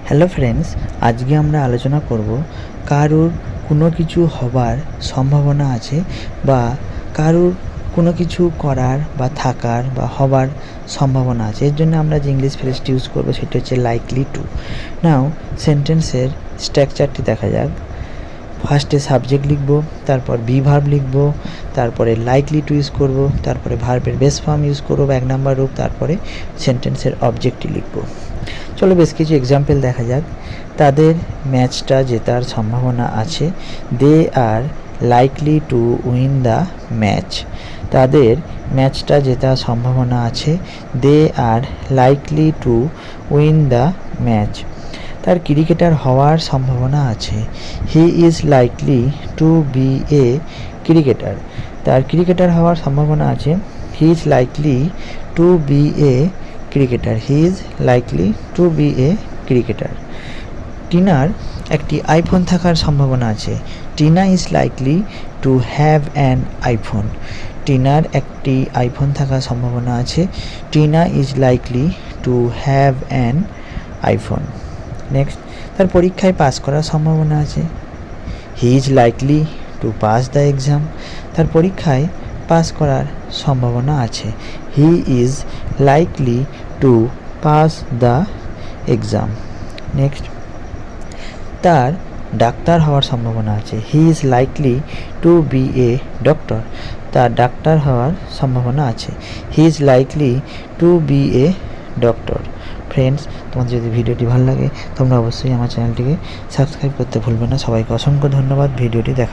Hello friends, আজকে আমরা আলোচনা করব কারুর কোনো কিছু হবার সম্ভাবনা আছে বা কারুর কোনো কিছু করার বা থাকার বা হবার সম্ভাবনা আছে। এর জন্য আমরা যে ইংলিশ ফ্রেজটি ইউজ করবো সেটি হচ্ছে লাইকলি টু। নাও সেন্টেন্সের স্ট্রাকচারটি দেখা যাক। ফার্স্টে সাবজেক্ট লিখব, তারপর বি ভার্ব লিখব, তারপরে লাইকলি টু ইউজ করব, তারপরে ভার্বের বেস ফর্ম ইউজ করব বা 1 নম্বর রূপ, তারপরে সেন্টেন্সের অবজেক্টটি লিখব। চলো বেশ কিছু এক্সাম্পল দেখা যাক। তাদের ম্যাচটা জেতার সম্ভাবনা আছে। They are likely to win the match. তাদের ম্যাচটা জেতার সম্ভাবনা আছে। They are likely to win the match. তার ক্রিকেটার হওয়ার সম্ভাবনা আছে। He is likely to be a cricketer. তার ক্রিকেটার হওয়ার সম্ভাবনা আছে। He is likely to be a cricketer. He is likely to be a cricketer. টিনার একটি আইফোন থাকার সম্ভাবনা আছে। Tina is likely to have an iPhone. টিনার একটি আইফোন থাকার সম্ভাবনা আছে। Tina is likely to have an iPhone. Next, তার পরীক্ষায় পাস করার সম্ভাবনা আছে। He is likely to pass the exam. তার পরীক্ষায় পাস করার সম্ভাবনা আছে। He is likely to pass the exam. Next, তার ডাক্তার হওয়ার সম্ভাবনা আছে। He is likely to be a doctor. তার ডাক্তার হওয়ার সম্ভাবনা আছে। He is likely to be a doctor. Friends, তোমাদের যদি ভিডিওটি ভালো লাগে তোমরা অবশ্যই আমার চ্যানেলটিকে সাবস্ক্রাইব করতে ভুলবে না। সবাইকে অসংখ্য ধন্যবাদ ভিডিওটি দেখা